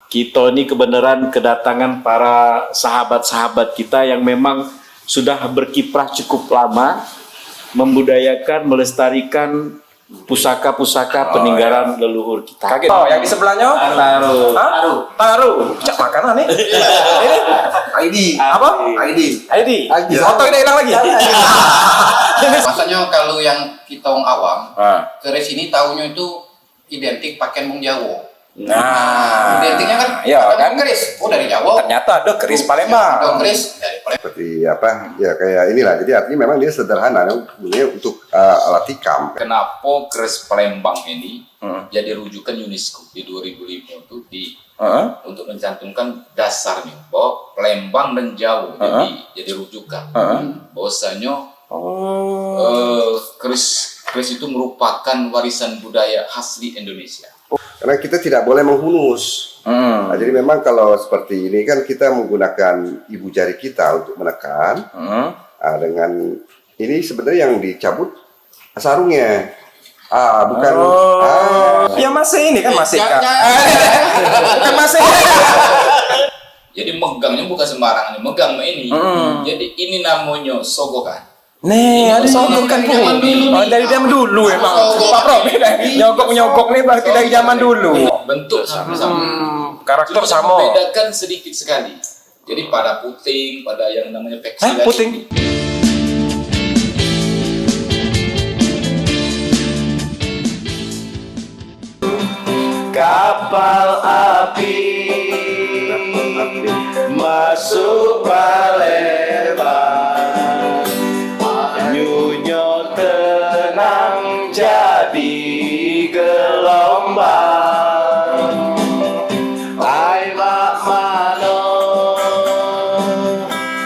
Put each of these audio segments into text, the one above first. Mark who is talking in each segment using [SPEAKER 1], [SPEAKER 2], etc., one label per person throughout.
[SPEAKER 1] Kita ini kebenaran kedatangan para sahabat-sahabat kita yang memang sudah berkiprah cukup lama membudayakan, melestarikan pusaka-pusaka peninggalan leluhur kita.
[SPEAKER 2] Kaget. Oh, yang di sebelahnya? Taruh. Cak makanan nih. Ini ID. Apa? ID. Foto ini hilang lagi.
[SPEAKER 3] Masanya kalau yang kita orang awam, keris ini tahunya itu identik pakai mung Jawa.
[SPEAKER 2] Nah,
[SPEAKER 3] identiknya kan,
[SPEAKER 2] ya kan
[SPEAKER 3] keris. Oh dari Jawa.
[SPEAKER 2] Ternyata ada keris Palembang.
[SPEAKER 3] Ada keris dari Palembang.
[SPEAKER 4] Seperti apa? Ya kayak inilah. Jadi artinya memang dia sederhana, sebenarnya untuk alat tikam.
[SPEAKER 5] Kenapa keris Palembang ini jadi rujukan UNESCO di 2005 itu untuk mencantumkan dasarnya bahwa Palembang dan Jawa jadi rujukan. Bahwasanya keris itu merupakan warisan budaya asli Indonesia.
[SPEAKER 4] Karena kita tidak boleh menghunus. Nah, jadi memang kalau seperti ini kan kita menggunakan ibu jari kita untuk menekan. Dengan ini sebenarnya yang dicabut sarungnya. Bukan.
[SPEAKER 2] Ya masih ini kan masih. Bukan masih.
[SPEAKER 5] Jadi megangnya bukan sembarangan, megang ini. Jadi ini namanya sogokan.
[SPEAKER 2] Nih, ada sogokan pun. Dari zaman dulu emang. Pak Pro, nyogok nih berarti dari zaman dulu.
[SPEAKER 5] Bentuk sama.
[SPEAKER 2] Karakter
[SPEAKER 5] cuma
[SPEAKER 2] sama.
[SPEAKER 5] membedakan sedikit sekali. Jadi pada puting, pada yang namanya peksi.
[SPEAKER 2] Puting.
[SPEAKER 1] Kapal api masuk Palembang, nyunyo tenang jadi gelombang. Ai mak mano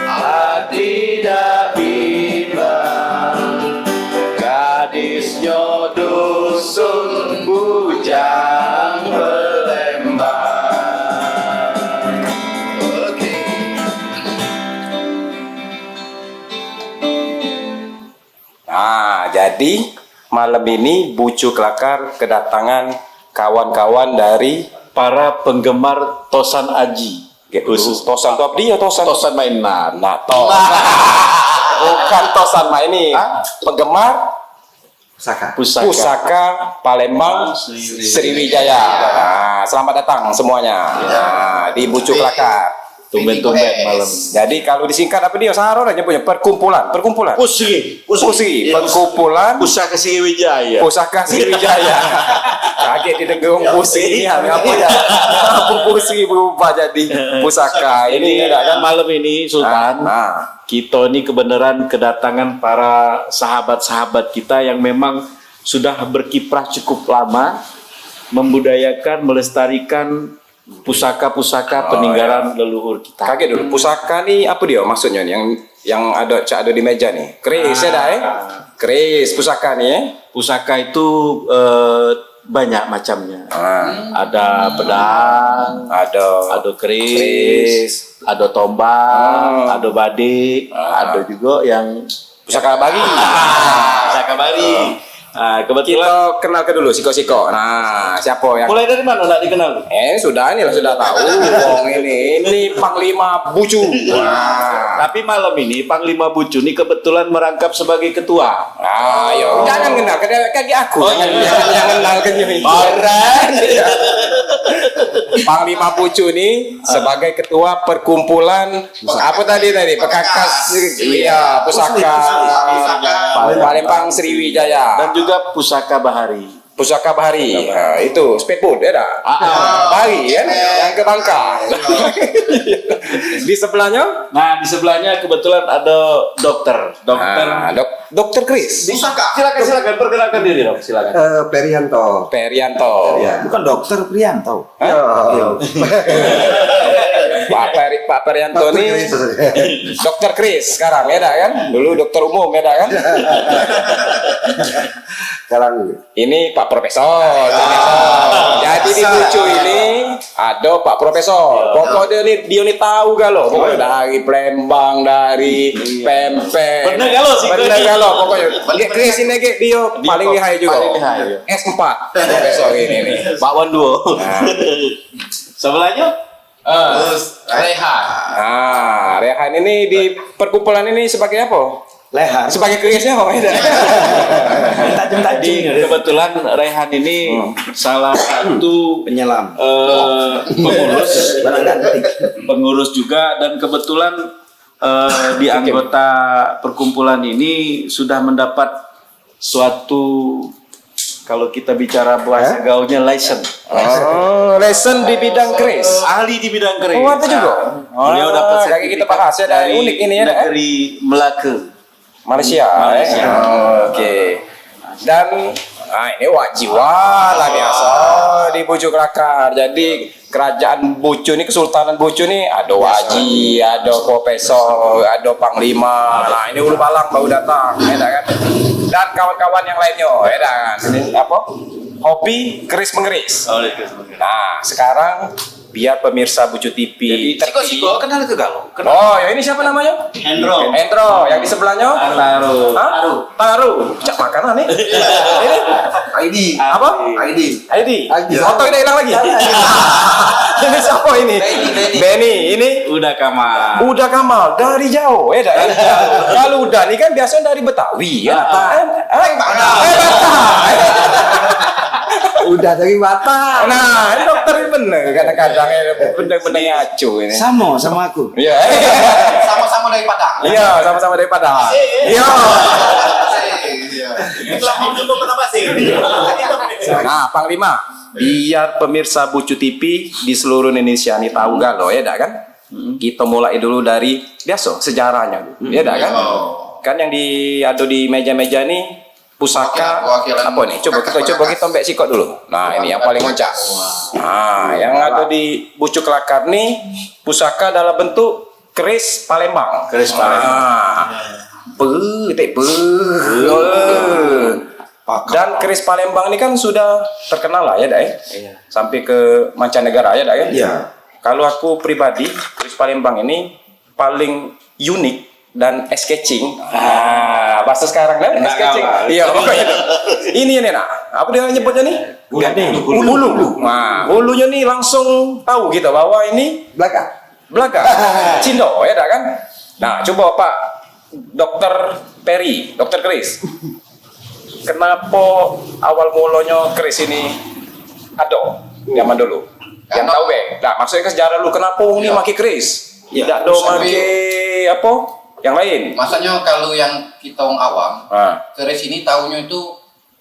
[SPEAKER 1] hati dak bimbang, gadisnya dusun bujang Palembang.
[SPEAKER 2] Nah, jadi malam ini Bucu Kelakar kedatangan kawan-kawan dari
[SPEAKER 1] Para penggemar Tosan Aji.
[SPEAKER 2] khusus Tosan itu apa dia Tosan?
[SPEAKER 1] Tosan mainan.
[SPEAKER 2] Nah, bukan Tosan mah ini penggemar pusaka Palembang Sriwijaya. Nah, selamat datang semuanya. Nah, di Bucu Kelakar.
[SPEAKER 1] Tumben-tumben malam.
[SPEAKER 2] Jadi kalau disingkat apa dia? Saharo aja punya perkumpulan.
[SPEAKER 1] Pusri.
[SPEAKER 2] Perkumpulan
[SPEAKER 1] Pusaka Sriwijaya.
[SPEAKER 2] Pusaka Sriwijaya. Kaget didengung pusing ini apa ya? Apa pusing berubah jadi pusaka. Ini kan
[SPEAKER 1] malam ini Sultan. Kita ini kebenaran kedatangan para sahabat-sahabat kita yang memang sudah berkiprah cukup lama membudayakan, melestarikan pusaka-pusaka peninggalan leluhur kita.
[SPEAKER 2] Kaget dulu. Pusaka nih apa dia maksudnya nih? Yang ada di meja nih. Keris ya dah Keris pusaka nih ya.
[SPEAKER 1] Pusaka itu banyak macamnya. Ada pedang, ada keris, ada tombak, ada badik, ada juga yang
[SPEAKER 2] Pusaka Bali.
[SPEAKER 1] pusaka Bali. Nah, kebetulan
[SPEAKER 2] Kita kenalkan dulu Siko-Siko. Nah, siapa yang
[SPEAKER 1] mulai dari mana nak dikenal?
[SPEAKER 2] sudah tahu. Wong ini Panglima Bucu. Wah.
[SPEAKER 1] Tapi malam ini Panglima Bucu ini kebetulan merangkap sebagai ketua.
[SPEAKER 2] Ayo, jangan kenal kaki aku. Jangan kenal ke sini. Panglima Bucu ini sebagai ketua perkumpulan apa tadi? Pekakas pusaka Palembang Sriwijaya.
[SPEAKER 1] Dan juga pusaka Bahari.
[SPEAKER 2] Pusaka Bahari. Nah, itu speedboat ya dah. Bahari kan yang ke Bangka. Di sebelahnya?
[SPEAKER 1] Nah, di sebelahnya kebetulan ada dokter.
[SPEAKER 2] Dokter Kris.
[SPEAKER 1] Silakan perkenalkan diri, Dok. Silakan.
[SPEAKER 2] Perianto.
[SPEAKER 4] Ya.
[SPEAKER 6] Bukan dokter Prianto.
[SPEAKER 2] Pak Perianto ini Dokter Kris sekarang ya dah kan? Dulu dokter umum ya dah kan?
[SPEAKER 4] Sekarang
[SPEAKER 2] Ini Pak Profesor. Jadi di Bucu ini ada Pak Profesor. Pokoknya dia nih tahu galau. Pokoknya dari Palembang, dari Pempek.
[SPEAKER 1] Bener galau sih.
[SPEAKER 2] Bener galau pokoknya. Kris ini dia paling lihai juga.
[SPEAKER 1] Paling lihai.
[SPEAKER 2] S4 Profesor ini nih.
[SPEAKER 1] Pak Wanduo. Sebelahnya
[SPEAKER 3] Terus Rehan.
[SPEAKER 2] Rehan ini di perkumpulan ini sebagai apa?
[SPEAKER 6] Leher.
[SPEAKER 2] Sebagai kerisnya apa?
[SPEAKER 1] Jadi kebetulan Rehan ini salah satu
[SPEAKER 6] Penyelam.
[SPEAKER 1] pengurus juga, dan kebetulan di anggota perkumpulan ini sudah mendapat suatu, kalau kita bicara bahasa gaulnya, license.
[SPEAKER 2] Lesson di bidang keris.
[SPEAKER 1] Ahli di bidang keris.
[SPEAKER 2] Oh, itu juga.
[SPEAKER 1] Beliau dapat
[SPEAKER 2] Lagi kita bahas ya, dari unik ini ya,
[SPEAKER 1] negeri Melaka.
[SPEAKER 2] Malaysia.
[SPEAKER 1] Malaysia.
[SPEAKER 2] Oke. Dan ini wajiwan lah biasa di Bucu Kelakar. Jadi kerajaan Bucu ini, Kesultanan Bucu ini ada waji, ada profesor, ada panglima. Nah, ini Ulu Balang baru datang, ya kan? Dan kawan-kawan yang lainnya, ya kan? Ini apa? Hobi keris mengeris. Nah, sekarang biar pemirsa Bucu TV
[SPEAKER 1] Siko kenal ke Galo?
[SPEAKER 2] Oh, ya ini siapa namanya? Hendro. Yang di sebelahnya?
[SPEAKER 1] Taruh.
[SPEAKER 2] Taruh. Cak makanan nih. Ini
[SPEAKER 3] ID.
[SPEAKER 2] apa? ID. Foto udah hilang lagi. Ini siapa ini? Benny. Ini
[SPEAKER 1] Udah Kamal.
[SPEAKER 2] Udah Kamal dari jauh, ya dah. Kalau udah nih kan biasanya dari Betawi, ya.
[SPEAKER 6] Udah dari Batak.
[SPEAKER 2] Nah, ini dokter ini bener kadang-kadang bener-bener ngaco ini.
[SPEAKER 6] Sama aku.
[SPEAKER 2] Iya.
[SPEAKER 3] Sama-sama dari Padang.
[SPEAKER 2] Iya, sama-sama dari Padang. Iya. Nah, Panglima, biar pemirsa Bucu TV di seluruh Indonesia nih tahu Galo, ya dah kan? Kita mulai dulu dari biasa sejarahnya, ya dah kan? Kan yang ada di meja-meja nih pusaka
[SPEAKER 3] Wakilan
[SPEAKER 2] apa nih? Coba kita mbak sikot dulu. Nah, ini yang paling mencak. Nah, yang ada di Bucu Kelakar nih pusaka dalam bentuk keris Palembang.
[SPEAKER 1] Keris Palembang.
[SPEAKER 2] Dan keris Palembang ini kan sudah terkenal lah ya, Dai.
[SPEAKER 1] Iya.
[SPEAKER 2] Sampai ke mancanegara ya, Dai.
[SPEAKER 6] Iya.
[SPEAKER 2] Kalau aku pribadi, keris Palembang ini paling unik dan sketching. Bahasa sekarang kan sketching. Iya, pokoknya itu. Ini nak. Apa dia nyebutnya nih? Hulu. Nah, hulunya nih langsung tahu kita bahwa ini belakang. Cindo ya dah kan? Nah, coba Pak Dokter Peri, Dokter Keris. Kenapa awal mulanya keris ini ada zaman dulu? Yang tahu Nah, maksudnya ke sejarah lu kenapa ini maki keris? Tidak do maki apa? Yang lain.
[SPEAKER 3] Masanya kalau yang kita orang awam, keris ini tahunya itu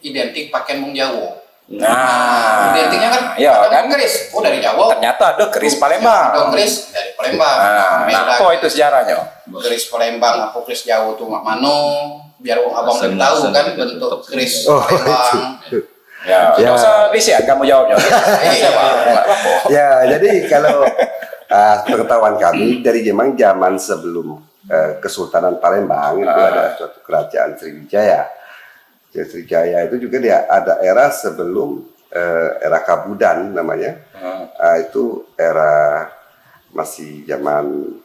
[SPEAKER 3] identik pakai mung Jawa.
[SPEAKER 2] Nah,
[SPEAKER 3] identiknya kan,
[SPEAKER 2] ya kan
[SPEAKER 3] keris. Oh, dari Jawa.
[SPEAKER 2] Ternyata ada keris Palembang.
[SPEAKER 3] Ada keris dari Palembang.
[SPEAKER 2] Nah, apa itu sejarahnya?
[SPEAKER 3] Keris Palembang, apa keris Jawa tuh mak mano? Biar orang abang tahu kan bentuk keris Palembang.
[SPEAKER 2] Ya, nggak usah riset kamu jawabnya.
[SPEAKER 4] Ya, jadi kalau pengetahuan kami dari zaman sebelum Kesultanan Palembang itu ada suatu kerajaan Sriwijaya. Sriwijaya itu juga dia ada era sebelum era Kabudan namanya. Itu era masih zaman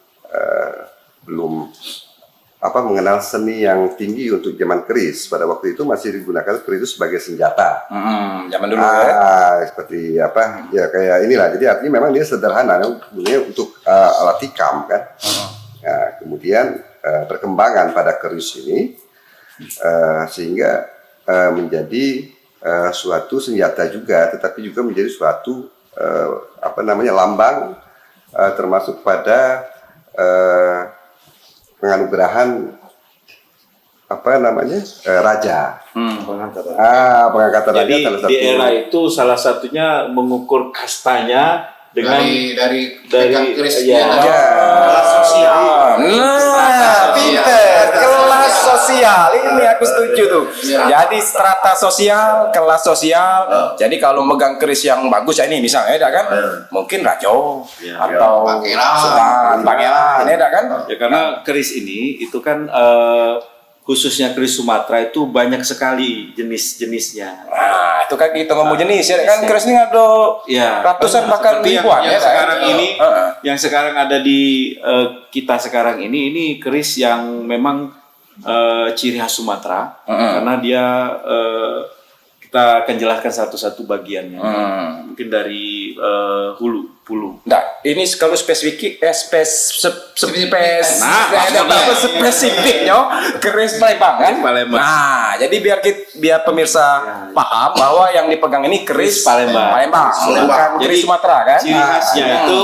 [SPEAKER 4] belum mengenal seni yang tinggi untuk zaman keris. Pada waktu itu masih digunakan keris itu sebagai senjata.
[SPEAKER 2] Zaman dulu ya.
[SPEAKER 4] Seperti apa? Ya kayak inilah. Jadi artinya memang dia sederhana, kemudian untuk alat tikam kan. Nah, kemudian perkembangan pada keris ini sehingga menjadi suatu senjata juga, tetapi juga menjadi suatu lambang termasuk pada penganugerahan raja. Pengangkatan raja.
[SPEAKER 1] Jadi
[SPEAKER 4] salah satu.
[SPEAKER 1] di era itu salah satunya mengukur kastanya dengan
[SPEAKER 3] dari keris
[SPEAKER 2] kelas sosial. Nah, pinter. Kelas sosial. Ini aku setuju tuh. Jadi strata sosial, kelas sosial. Jadi kalau megang keris yang bagus ya ini misalnya ya kan, mungkin raja atau pangeran ya kan.
[SPEAKER 1] Ya karena keris ini itu kan khususnya keris Sumatera itu banyak sekali jenis-jenisnya.
[SPEAKER 2] Nah, itu kan kita ngomong jenis ya kan, keris ini ada ratusan bahkan ribuan
[SPEAKER 1] yang
[SPEAKER 2] ya
[SPEAKER 1] sekarang
[SPEAKER 2] kan?
[SPEAKER 1] ini yang sekarang ada di kita sekarang ini keris yang memang ciri khas Sumatera karena dia kita akan jelaskan satu-satu bagiannya. Mungkin dari hulu.
[SPEAKER 2] Nah, ini kalau spesifik, spesifiknya keris Palembang kan?
[SPEAKER 1] Palembang.
[SPEAKER 2] Nah, jadi biar pemirsa paham bahwa yang dipegang ini keris
[SPEAKER 1] Palembang.
[SPEAKER 2] bukan keris
[SPEAKER 1] Jadi,
[SPEAKER 2] Sumatera kan?
[SPEAKER 1] Ciri khasnya itu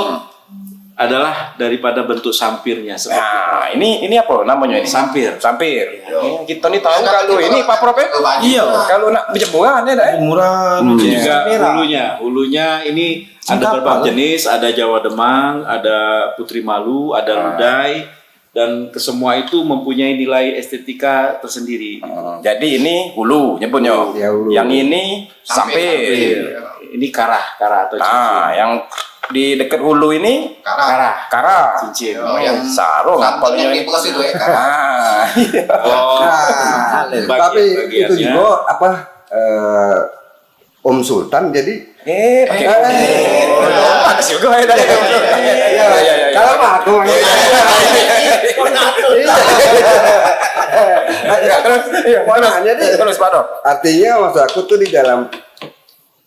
[SPEAKER 1] adalah daripada bentuk sampirnya.
[SPEAKER 2] Nah, ini apa namanya ini?
[SPEAKER 1] Sampir.
[SPEAKER 2] Sampir. Kita nih tahu kalau ini Pak Prof.
[SPEAKER 3] Iya.
[SPEAKER 2] Kalau nak berjemburan ya, dah.
[SPEAKER 6] Murah.
[SPEAKER 1] Juga hulunya ini ada beberapa jenis, ada Jawa Demang, ada Putri Malu, ada Ludai, dan kesemua itu mempunyai nilai estetika tersendiri.
[SPEAKER 2] Jadi ini hulu nyebutnya.
[SPEAKER 4] Ya, hulu.
[SPEAKER 2] Yang ini sampir.
[SPEAKER 1] Ini karah atau cincin.
[SPEAKER 2] Nah, yang di dekat hulu ini kara.
[SPEAKER 1] Cincin.
[SPEAKER 3] Yang
[SPEAKER 2] sarung
[SPEAKER 3] Santungnya
[SPEAKER 2] apalnya
[SPEAKER 3] di plus itu ya.
[SPEAKER 2] Ah, iya.
[SPEAKER 1] Oh,
[SPEAKER 4] Tapi itu juga Om Sultan jadi
[SPEAKER 2] Panas juga ya.
[SPEAKER 4] kalau aku
[SPEAKER 2] Terus Pak Dok.
[SPEAKER 4] artinya maksud aku tuh di dalam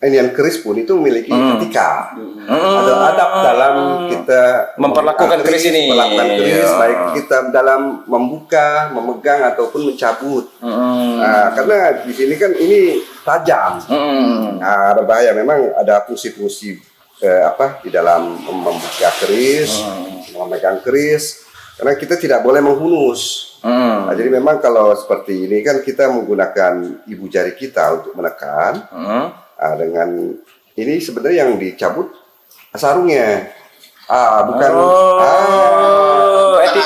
[SPEAKER 4] inian keris pun itu memiliki etika. Ada adab dalam kita
[SPEAKER 2] Memperlakukan keris ini.
[SPEAKER 4] melakukan keris,
[SPEAKER 2] Iya.
[SPEAKER 4] baik kita dalam membuka, memegang ataupun mencabut. Nah, karena di sini kan ini tajam. Nah, ada bahaya. Memang ada fungsi-fungsi di dalam membuka keris, memegang keris. Karena kita tidak boleh menghunus. Nah, jadi memang kalau seperti ini kan kita menggunakan ibu jari kita untuk menekan. Dengan ini sebenarnya yang dicabut sarungnya. Bukan.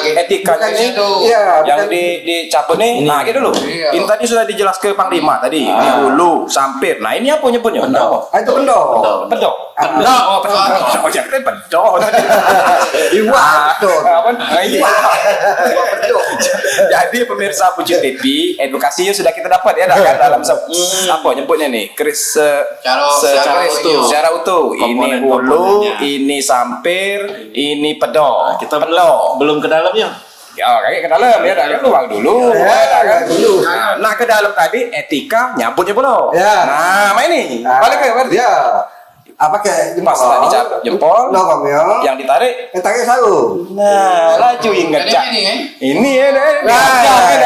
[SPEAKER 2] Etikanya
[SPEAKER 3] Bukan itu.
[SPEAKER 4] Iya,
[SPEAKER 2] yang
[SPEAKER 4] bukan.
[SPEAKER 2] dicabut nih. Nah, gitu dulu.
[SPEAKER 3] Iya.
[SPEAKER 2] Ini tadi sudah dijelaskan Panglima tadi. Ini hulu, sampir. Nah, ini apa nyebutnya?
[SPEAKER 4] Itu pendok.
[SPEAKER 2] Pedok. Oh, pedok. Oh, jangan pedok.
[SPEAKER 4] Iwa, pedok.
[SPEAKER 2] Apa? Iya. Jadi pemirsa Pucuk TV, edukasinya sudah kita dapat ya kan dalam apa nyebutnya nih? Keris secara utuh. Ini hulu,
[SPEAKER 1] Komponen-komponennya.
[SPEAKER 2] ini sampir, ini pedok.
[SPEAKER 1] Kita
[SPEAKER 2] pedok.
[SPEAKER 1] belum ke dalamnya.
[SPEAKER 2] Ya, kayak ke dalam ya, kan luang dulu.
[SPEAKER 4] dulu.
[SPEAKER 2] Nah, ke dalam tadi etika nyambutnya belum.
[SPEAKER 4] Ya.
[SPEAKER 2] Nah, main ini. Balik ke berarti.
[SPEAKER 4] Ya. Apa kayak
[SPEAKER 2] Pas tadi dicabut jempol,
[SPEAKER 4] Nongkrong ya.
[SPEAKER 2] yang ditarik.
[SPEAKER 4] Yang tarik sarung.
[SPEAKER 2] Nah, laju yang
[SPEAKER 3] Jadi
[SPEAKER 2] ngecak.
[SPEAKER 3] ini kan.
[SPEAKER 2] Ini ya deh.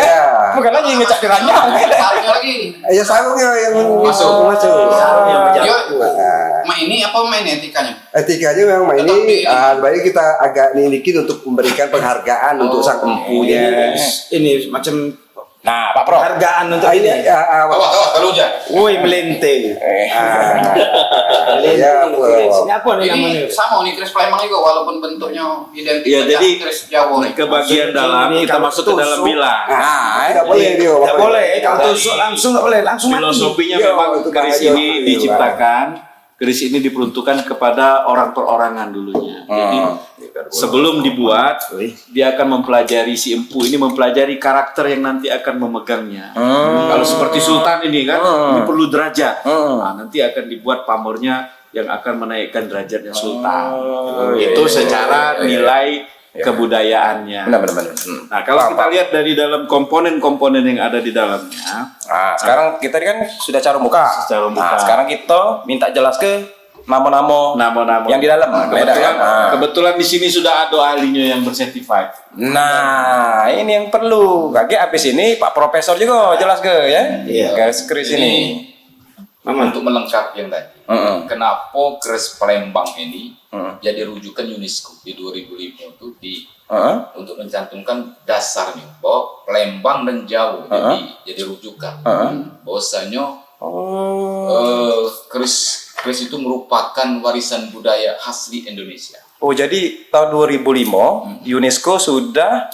[SPEAKER 4] ya.
[SPEAKER 2] Bukan lagi ngecak di ranjang.
[SPEAKER 3] Sarungnya lagi.
[SPEAKER 4] Ya sarungnya yang
[SPEAKER 3] Masuk.
[SPEAKER 1] Sarung yang berjalan.
[SPEAKER 3] Yuk, ini apa main etikanya?
[SPEAKER 4] Etikanya memang ini baik kita agak nilikin untuk memberikan penghargaan untuk sang empunya.
[SPEAKER 6] Ini macam
[SPEAKER 2] Nah, Pak Pro.
[SPEAKER 6] hargaan untuk
[SPEAKER 4] Ini
[SPEAKER 6] ini.
[SPEAKER 3] Kalau hujan.
[SPEAKER 6] Woi melente.
[SPEAKER 4] ya,
[SPEAKER 6] Ini apa nih namanya?
[SPEAKER 3] Ini sama nih keris Palembang juga walaupun bentuknya identik
[SPEAKER 1] Ya,
[SPEAKER 3] dengan
[SPEAKER 1] jadi
[SPEAKER 3] keris Jawa nih.
[SPEAKER 1] ke bagian dalam
[SPEAKER 6] Ini
[SPEAKER 1] kita
[SPEAKER 6] kalau
[SPEAKER 1] masuk ke dalam
[SPEAKER 6] tusuk.
[SPEAKER 1] bilah.
[SPEAKER 4] tidak boleh dia.
[SPEAKER 6] Tidak boleh. Kalau tusuk langsung nggak boleh. Langsung mati.
[SPEAKER 1] Filosofinya
[SPEAKER 4] Iya,
[SPEAKER 1] memang
[SPEAKER 4] itu
[SPEAKER 1] keris
[SPEAKER 4] bahaya.
[SPEAKER 1] ini diciptakan, keris ini diperuntukkan kepada orang perorangan dulunya. Jadi sebelum dibuat, dia akan mempelajari si empu ini mempelajari karakter yang nanti akan memegangnya. Kalau seperti sultan ini kan, ini perlu derajat. Nah, nanti akan dibuat pamornya yang akan menaikkan derajatnya sultan. Itu secara nilai kebudayaannya.
[SPEAKER 2] Benar.
[SPEAKER 1] Nah, kalau kita lihat dari dalam komponen-komponen yang ada di dalamnya,
[SPEAKER 2] Nah, sekarang kita kan sudah cara muka.
[SPEAKER 1] Secara muka.
[SPEAKER 2] Nah, sekarang kita minta jelas ke nama-nama
[SPEAKER 1] nama-nama
[SPEAKER 2] yang di dalam.
[SPEAKER 1] Kebetulan di sini sudah ada ahlinya yang bersertifikat.
[SPEAKER 2] Nah, ini yang perlu. Kakek habis ini Pak Profesor juga jelas ke ya.
[SPEAKER 6] Iya.
[SPEAKER 2] Keris ini.
[SPEAKER 5] Untuk melengkapi yang tadi. Kenapa keris Palembang ini jadi rujukan UNESCO di 2005 itu untuk mencantumkan dasarnya bahwa Palembang dan Jawa jadi rujukan. Bahwasanya keris itu merupakan warisan budaya asli Indonesia.
[SPEAKER 2] Oh, jadi tahun 2005 UNESCO sudah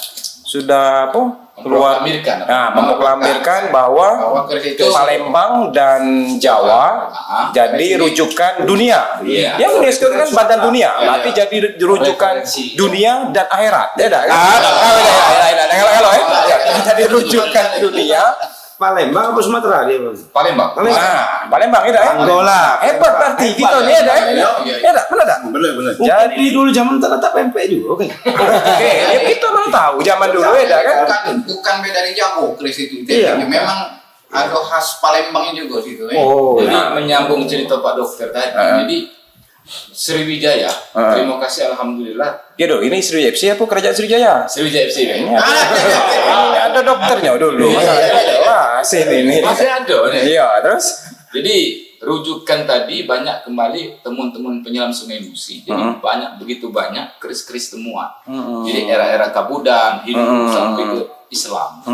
[SPEAKER 2] apa? Memproklamirkan bahwa
[SPEAKER 3] keris itu
[SPEAKER 2] Palembang dan Jawa jadi rujukan dunia.
[SPEAKER 5] Iya.
[SPEAKER 2] Yang UNESCO itu kan badan dunia, berarti jadi rujukan dunia dan akhirat. Ya dah. Jadi rujukan dunia.
[SPEAKER 6] Palembang apa Sumatera dia?
[SPEAKER 5] Palembang.
[SPEAKER 2] Nah, Palembang ya dah.
[SPEAKER 6] Angola.
[SPEAKER 2] Hebat berarti kita ni ada. Ya dah, benar dah.
[SPEAKER 6] Benar.
[SPEAKER 2] Jadi
[SPEAKER 6] Jadi dulu zaman tak pempek juga kan.
[SPEAKER 2] oke, ya kita baru tahu zaman dulu ya dah kan.
[SPEAKER 3] bukan beda dari Jawa keris itu.
[SPEAKER 6] Iya.
[SPEAKER 3] Memang ada khas Palembangnya juga situ.
[SPEAKER 4] Oh,
[SPEAKER 5] Jadi menyambung cerita Pak Dokter tadi. Jadi Sriwijaya, terima kasih alhamdulillah.
[SPEAKER 2] Ya dong, ini Sriwijaya FC apa kerajaan Sriwijaya?
[SPEAKER 5] Sriwijaya FC kan?
[SPEAKER 2] Ini ada dokternya dulu. Wah, sini ini.
[SPEAKER 5] Masih ada nih.
[SPEAKER 2] Iya, terus?
[SPEAKER 5] Jadi rujukan tadi banyak kembali teman-teman penyelam Sungai Musi. Jadi begitu banyak keris-keris temuan. Jadi era-era Kabudan, Hindu sampai ke Islam.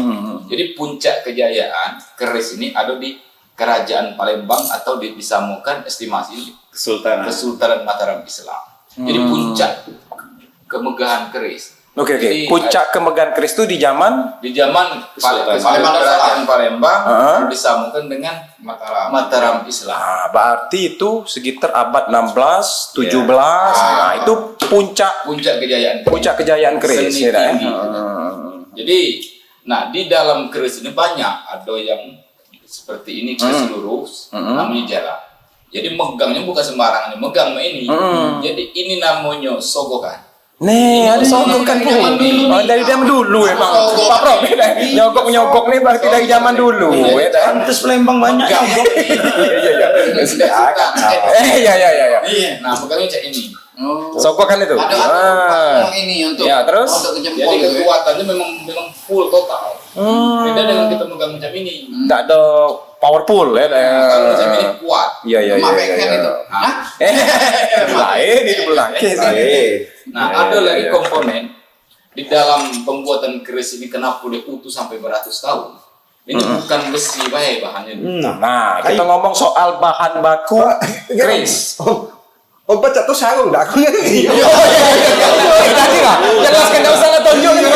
[SPEAKER 5] Jadi puncak kejayaan keris ini ada di Kerajaan Palembang atau disamukan estimasi Kesultanan Mataram Islam. Jadi puncak kemegahan keris.
[SPEAKER 2] Oke.
[SPEAKER 5] Jadi,
[SPEAKER 2] Puncak kemegahan keris itu di zaman
[SPEAKER 5] Kerajaan Palembang disambungkan dengan Mataram Islam.
[SPEAKER 2] Nah, berarti itu sekitar abad 16, 17. Nah, itu puncak kejayaan keris.
[SPEAKER 5] Seni
[SPEAKER 2] Ya, kan?
[SPEAKER 5] tinggi. Jadi, nah di dalam keris ini banyak ada yang seperti ini keris lurus, namanya jala. Jadi megangnya bukan sembarangan, megang ini. Jadi ini namanya sogokan.
[SPEAKER 2] Nih, ada sogokan Bu. Oh, dari zaman dulu emang. Pak Prof, nyogok nih berarti dari zaman dulu. Ya, kan?
[SPEAKER 6] Pantes Palembang banyak nyogok.
[SPEAKER 2] Iya.
[SPEAKER 5] Nah, megangnya cak ini.
[SPEAKER 2] Sogokan itu.
[SPEAKER 3] Ada ini untuk
[SPEAKER 2] Ya, terus?
[SPEAKER 3] untuk
[SPEAKER 5] Jadi
[SPEAKER 3] jempol gitu ya.
[SPEAKER 5] kekuatannya memang full total. Beda dengan kita megang macam ini.
[SPEAKER 2] Tidak ada powerful ya.
[SPEAKER 5] Kalau macam ini kuat.
[SPEAKER 2] Iya.
[SPEAKER 3] Mabekkan itu.
[SPEAKER 5] Hah?
[SPEAKER 2] Lain itu belakang.
[SPEAKER 5] Nah, ada lagi komponen di dalam pembuatan keris ini kenapa boleh utuh sampai beratus tahun. Ini bukan besi bahannya.
[SPEAKER 2] Nah, kita ngomong soal bahan baku keris.
[SPEAKER 4] Oh, baca tuh sarung dah aku ngerti.
[SPEAKER 2] Tadi lah, jelaskan enggak usah tunjuk ini.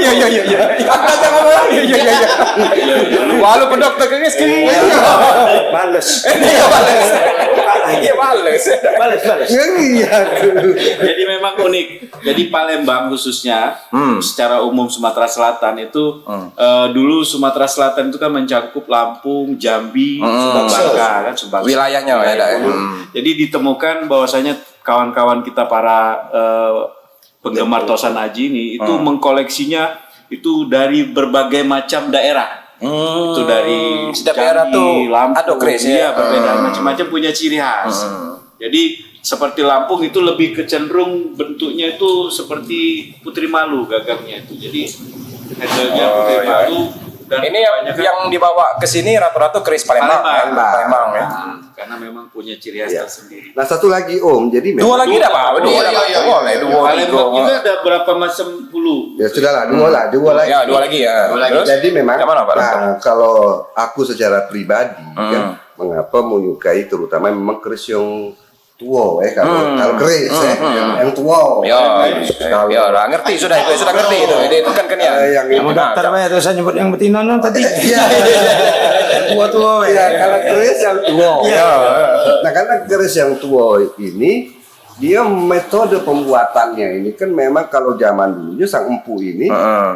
[SPEAKER 2] Iya. Iya. Walaupun dokter keris
[SPEAKER 6] Males.
[SPEAKER 2] Iya, males.
[SPEAKER 4] Ngeri aku.
[SPEAKER 1] Jadi memang unik. Jadi Palembang khususnya secara umum Sumatera Selatan itu dulu Sumatera Selatan itu kan mencakup Lampung, Jambi, Sumbawa kan Sumbawa.
[SPEAKER 2] Wilayahnya ya, ada.
[SPEAKER 1] Jadi ditemukan bahwasanya kawan-kawan kita para penggemar Tosan Aji ini itu mengkoleksinya itu dari berbagai macam daerah. Itu dari
[SPEAKER 2] Setiap daerah tuh
[SPEAKER 1] Lampung,
[SPEAKER 2] ada keris ya.
[SPEAKER 1] berbeda macam-macam punya ciri khas. Jadi seperti Lampung itu lebih kecenderung bentuknya itu seperti putri malu gagangnya itu. Jadi handle-nya putri malu dan
[SPEAKER 2] Ini yang dibawa ke sini rata-rata keris Palembang. Palembang ya.
[SPEAKER 1] karena memang punya ciri khas tersendiri.
[SPEAKER 4] Nah, satu lagi Om, jadi
[SPEAKER 2] Dua lagi dah Pak. Boleh dua.
[SPEAKER 1] Palembang juga ada berapa macam bulu.
[SPEAKER 4] ya sudahlah, dua lagi.
[SPEAKER 2] Ya, dua lagi ya. Terus?
[SPEAKER 4] Jadi memang
[SPEAKER 2] Yang mana, Pak?
[SPEAKER 4] nah, kalau aku secara pribadi kan mengapa menyukai terutama memang keris yang tua kalau keris yang tua.
[SPEAKER 2] Ya, lah ngerti sudah ngerti itu kan kan ya.
[SPEAKER 4] yang ini
[SPEAKER 6] Dokter banyak tuh saya nyebut yang betina no tadi.
[SPEAKER 4] Iya.
[SPEAKER 6] Tua-tua.
[SPEAKER 4] Ya, kalau keris yang tua. Nah, karena keris yang tua ini dia metode pembuatannya ini kan memang kalau zaman dulunya sang empu ini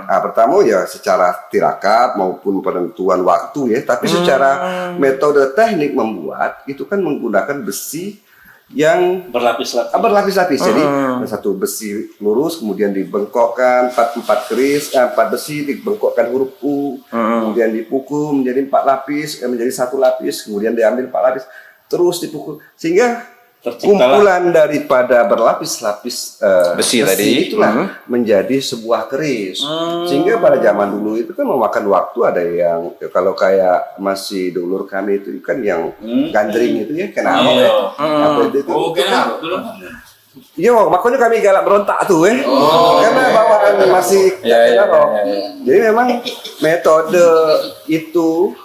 [SPEAKER 4] pertama ya secara tirakat maupun penentuan waktu ya, tapi secara metode teknik membuat itu kan menggunakan besi yang berlapis-lapis. Jadi satu besi lurus kemudian dibengkokkan empat keris, empat besi dibengkokkan huruf U, kemudian dipukul menjadi 4 lapis, menjadi 1 lapis, kemudian diambil 4 lapis, terus dipukul sehingga kumpulan daripada berlapis-lapis
[SPEAKER 2] besi tadi
[SPEAKER 4] itulah menjadi sebuah keris. Sehingga pada zaman dulu itu kan memakan waktu, ada yang kalau kayak masih dulur kami itu kan yang gandring itu ya kenapa ya? Apa itu? Iya, makanya kami galak berontak tuh karena bawaan masih Jadi memang metode itu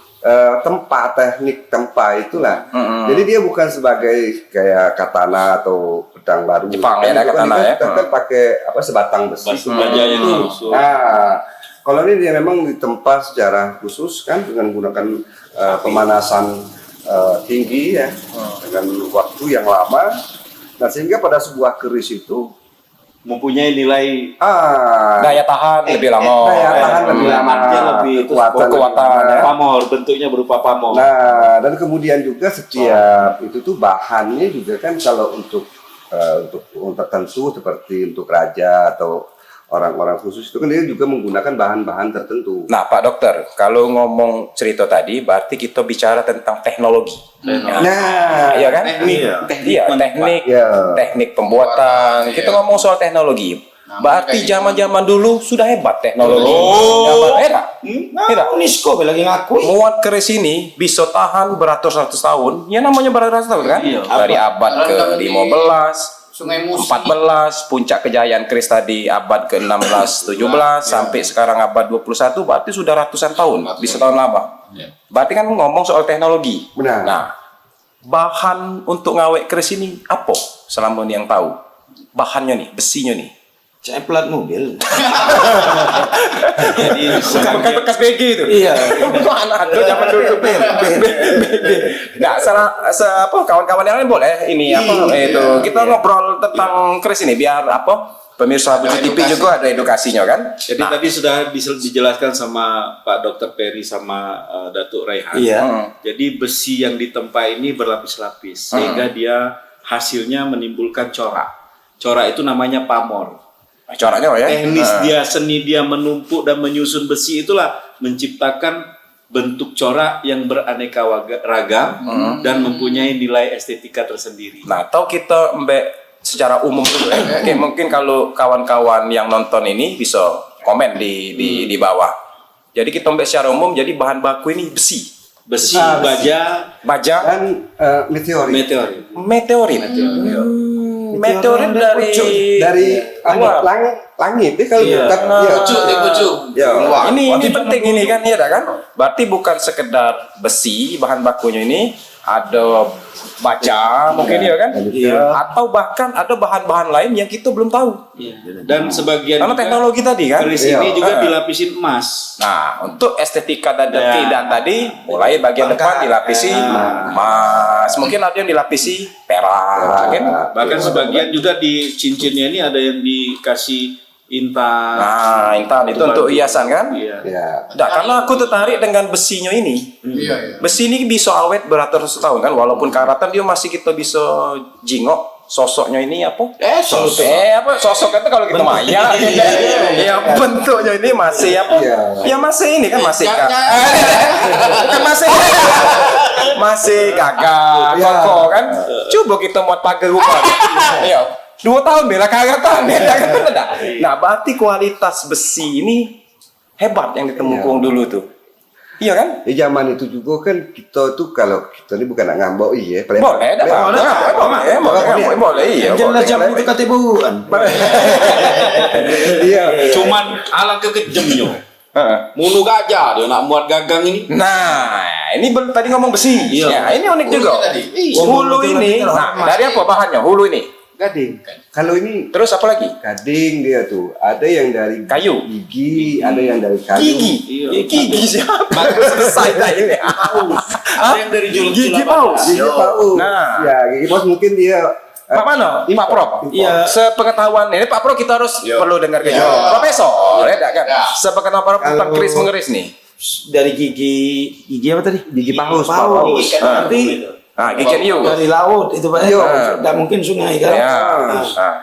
[SPEAKER 4] teknik tempa itulah. Jadi dia bukan sebagai kayak katana atau pedang baru.
[SPEAKER 2] Jepang ya, katana ya.
[SPEAKER 4] Kan pakai sebatang besi.
[SPEAKER 1] Itu.
[SPEAKER 4] Nah, kalau ini dia memang ditempa secara khusus kan dengan menggunakan pemanasan tinggi ya, dengan waktu yang lama. Nah, sehingga pada sebuah keris itu
[SPEAKER 1] Mempunyai nilai
[SPEAKER 2] daya tahan lebih lama.
[SPEAKER 1] lebih
[SPEAKER 2] kekuatan ya.
[SPEAKER 1] pamor, bentuknya berupa pamor.
[SPEAKER 4] Nah, dan kemudian juga setiap itu tuh bahannya juga kan kalau untuk tertentu seperti untuk raja atau orang-orang khusus itu kan dia juga menggunakan bahan-bahan tertentu.
[SPEAKER 2] Nah, Pak Dokter, kalau ngomong cerita tadi, berarti kita bicara tentang teknologi.
[SPEAKER 4] Nah,
[SPEAKER 2] Iya kan? Teknik,
[SPEAKER 4] Ya.
[SPEAKER 2] teknik pembuatan. Kita ngomong soal teknologi. Berarti zaman-zaman dulu sudah hebat teknologi. Hebat.
[SPEAKER 6] Unisco lagi ngakui.
[SPEAKER 2] Muat keris ini bisa tahan beratus-ratus tahun. Ya namanya beratus-ratus tahun kan? Dari abad ke-15,
[SPEAKER 3] Sungai Musi.
[SPEAKER 2] 14, puncak kejayaan keris tadi abad ke-16, 17, sampai sekarang abad 21, berarti sudah ratusan tahun, bisa tahun lama. Berarti kan ngomong soal teknologi.
[SPEAKER 4] Benar.
[SPEAKER 2] Nah, bahan untuk ngawek keris ini apa selama ini yang tahu? Bahannya nih, besinya nih.
[SPEAKER 6] Saya plat mobil.
[SPEAKER 1] Jadi
[SPEAKER 2] Bukan bekas BG itu.
[SPEAKER 6] Iya.
[SPEAKER 2] Anak ada zaman dulu BG. Nah, apa kawan-kawan yang lain boleh ini apa itu kita ngobrol tentang keris ini biar apa pemirsa Buju TV juga ada edukasinya kan.
[SPEAKER 1] Jadi tadi sudah dijelaskan sama Pak Dr. Peri sama Datuk Raihan.
[SPEAKER 6] Iya.
[SPEAKER 1] Jadi besi yang ditempa ini berlapis-lapis sehingga dia hasilnya menimbulkan corak. Corak itu namanya pamor.
[SPEAKER 2] Coraknya ya.
[SPEAKER 1] Teknis dia, seni dia menumpuk dan menyusun besi itulah menciptakan bentuk corak yang beraneka ragam dan mempunyai nilai estetika tersendiri.
[SPEAKER 2] Nah, atau kita secara umum dulu ya. Oke, mungkin kalau kawan-kawan yang nonton ini bisa komen di bawah. Jadi kita secara umum jadi bahan baku ini besi,
[SPEAKER 1] Besi,
[SPEAKER 2] baja,
[SPEAKER 4] Dan meteorit.
[SPEAKER 1] meteorit.
[SPEAKER 2] Meteorit dari
[SPEAKER 4] langit. Dia kalau
[SPEAKER 1] Iya.
[SPEAKER 3] Pucuk.
[SPEAKER 4] Ya.
[SPEAKER 2] ini penting ini kan ya kan. Berarti bukan sekedar besi bahan bakunya ini, ada baja mungkin ya kan, atau bahkan ada bahan-bahan lain yang kita belum tahu.
[SPEAKER 1] Dan sebagian
[SPEAKER 2] Karena
[SPEAKER 1] juga
[SPEAKER 2] teknologi tadi kan.
[SPEAKER 1] keris ini juga dilapisin emas.
[SPEAKER 2] Nah, untuk estetika dan dan tadi mulai bagian depan dilapisi emas, mungkin ada yang dilapisi perak, kan?
[SPEAKER 1] Bahkan sebagian juga di cincinnya ini ada yang dikasih intan.
[SPEAKER 2] Nah, intan itu untuk hiasan kan?
[SPEAKER 1] Iya.
[SPEAKER 4] Ya.
[SPEAKER 2] Nah, karena aku tertarik dengan besinya ini.
[SPEAKER 3] Iya.
[SPEAKER 2] Besi ini bisa awet beratus tahun kan, walaupun karatan dia masih kita bisa jingok sosoknya ini apa? Sosok itu kalau kita maya. Ya bentuknya ini masih apa? Ya masih ini kan masih bukan masih gagah, kokoh kan. Coba kita buat pagar rumah. Iya. 2 tahun bela karatan. Nah, berarti kualitas besi ini hebat yang ditemukan dulu tuh. Iya kan?
[SPEAKER 4] Di zaman itu juga kan kita tuh kalau kita ini bukan nak ngambok iya.
[SPEAKER 2] Boleh, boleh, iya.
[SPEAKER 6] Jelas jam itu katibuan.
[SPEAKER 4] Iya.
[SPEAKER 1] Cuman ala kekejemnya. Mulu gajah dia nak muat gagang ini.
[SPEAKER 2] Nah, ini tadi ngomong besi.
[SPEAKER 1] Iya.
[SPEAKER 2] Ya, ini unik juga.
[SPEAKER 3] tadi.
[SPEAKER 2] Hulu ini, nah dari apa bahannya? Hulu ini.
[SPEAKER 4] Gading. Kalau ini
[SPEAKER 2] Terus apa lagi?
[SPEAKER 4] gading dia tuh. Ada yang dari
[SPEAKER 2] Kayu.
[SPEAKER 4] gigi, ada yang dari kayu.
[SPEAKER 2] Gigi. Gigi siapa? Selesai dah ini.
[SPEAKER 1] Ada yang dari juluk
[SPEAKER 2] Gigi paus.
[SPEAKER 4] Gigi paus.
[SPEAKER 2] Nah.
[SPEAKER 4] Ya, gigi paus mungkin dia
[SPEAKER 2] Pak mana? Pak Pro.
[SPEAKER 6] Iya.
[SPEAKER 2] Sepengetahuan ini Pak Pro kita harus perlu dengar ke Profesor, ya kan? Sepengetahuan Pak Pro tentang
[SPEAKER 6] Kalau-
[SPEAKER 2] keris mengeris nih.
[SPEAKER 6] Dari gigi apa tadi?
[SPEAKER 4] gigi paus.
[SPEAKER 6] Paus.
[SPEAKER 2] Ah.
[SPEAKER 6] Berarti
[SPEAKER 2] Nah, gigi hiu.
[SPEAKER 6] dari laut itu Pak. Tidak mungkin sungai kan?
[SPEAKER 2] Ya.
[SPEAKER 6] Nah,
[SPEAKER 2] Ah.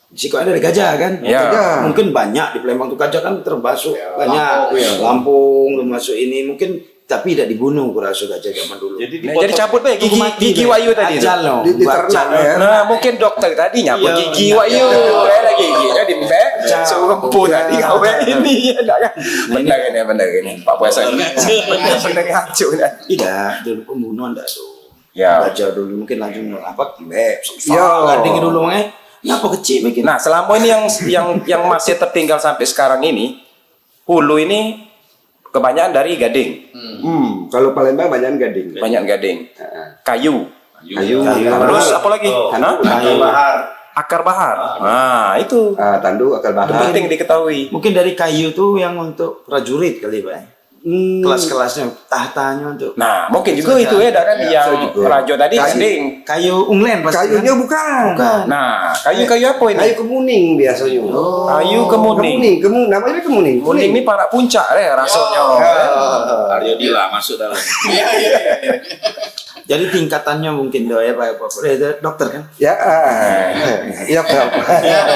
[SPEAKER 6] Sikoknya dari gajah kan?
[SPEAKER 2] Ya.
[SPEAKER 6] Mungkin banyak di Palembang tuh gajah kan termasuk banyak.
[SPEAKER 3] Lampung, ya.
[SPEAKER 6] Lampung termasuk ini mungkin tapi tidak dibunuh kurasa gajah zaman dulu.
[SPEAKER 2] Nah, jadi cabut be gigi wayu tadi.
[SPEAKER 6] Ajal loh.
[SPEAKER 4] Diternak ya.
[SPEAKER 2] Nah, mungkin dokter tadi nyapu
[SPEAKER 6] Iya.
[SPEAKER 2] gigi wayu, ada giginya dimbek, serumpu tadi gawe ini ya enggak kan? Benar ini, Pak Puasa. Benar ngacu dah.
[SPEAKER 6] Tidak, dulu pembunuhan tidak tuh.
[SPEAKER 2] Ya.
[SPEAKER 6] Gajah dulu mungkin langsung apa? Beb.
[SPEAKER 4] Ya.
[SPEAKER 6] Gading dulu makanya. Kenapa kecil bikin?
[SPEAKER 2] Nah, selama ini yang masih tertinggal sampai sekarang ini, hulu ini kebanyakan dari gading,
[SPEAKER 4] Kalau Palembang banyak gading.
[SPEAKER 2] banyak gading, kayu,
[SPEAKER 4] Kayu.
[SPEAKER 2] terus apa lagi? Hah?
[SPEAKER 6] Kayu.
[SPEAKER 2] Akar bahar. Nah, itu
[SPEAKER 4] Tanduk akal
[SPEAKER 2] itu
[SPEAKER 4] bahan.
[SPEAKER 2] penting diketahui.
[SPEAKER 6] Mungkin dari kayu tuh yang untuk prajurit kali Pak. Kelas-kelasnya, tahtanya untuk
[SPEAKER 2] Nah, mungkin juga itu ya, kan yang rajo tadi gading.
[SPEAKER 6] kayu unglen pasti.
[SPEAKER 4] Kayunya bukan.
[SPEAKER 2] Nah, kayu-kayu apa ini?
[SPEAKER 4] Kayu kemuning biasanya.
[SPEAKER 2] Kayu kemuning.
[SPEAKER 4] Namanya kemuning.
[SPEAKER 2] Kuning ini para puncak rasanya.
[SPEAKER 1] Aryo Dila masuk dalam.
[SPEAKER 3] Iya.
[SPEAKER 6] Jadi tingkatannya mungkin ya Pak dokter kan?
[SPEAKER 4] Ya, ya Prof.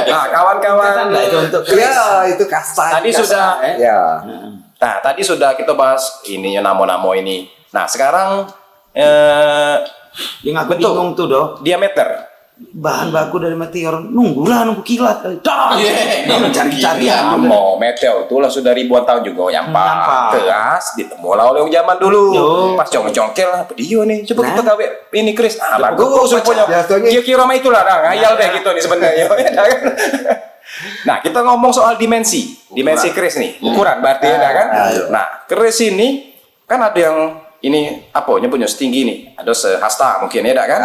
[SPEAKER 2] Nah, kawan-kawan,
[SPEAKER 6] Enggak itu untuk
[SPEAKER 4] Ya, itu kasta.
[SPEAKER 2] tadi sudah
[SPEAKER 4] Ya.
[SPEAKER 2] Nah, tadi sudah kita bahas ini namo-namo ini. Nah, sekarang
[SPEAKER 6] yang aku
[SPEAKER 2] Betul.
[SPEAKER 6] bingung tuh dok,
[SPEAKER 2] diameter.
[SPEAKER 6] bahan baku dari meteor nunggu kilat kali. Dah, cari-cari ya.
[SPEAKER 2] Amo meteor itulah sudah ribuan tahun juga
[SPEAKER 6] Nyampak.
[SPEAKER 2] keras ditemulah oleh orang zaman dulu.
[SPEAKER 6] Yo.
[SPEAKER 2] Pas congkel apa dia nih? Coba
[SPEAKER 6] Nah.
[SPEAKER 2] kita gawe ini Chris. Ah,
[SPEAKER 6] Coba
[SPEAKER 2] bagus
[SPEAKER 6] kok
[SPEAKER 2] rupanya.
[SPEAKER 4] jatuhnya.
[SPEAKER 2] Kira-kira mah itulah ngayal deh gitu nih sebenarnya. Nah, kita ngomong soal dimensi Chris nih, ukuran berarti ya kan?
[SPEAKER 4] Ayo.
[SPEAKER 2] Nah, Chris ini kan ada yang ini apa nyebutnya setinggi nih, ada sehasta mungkin ya kan?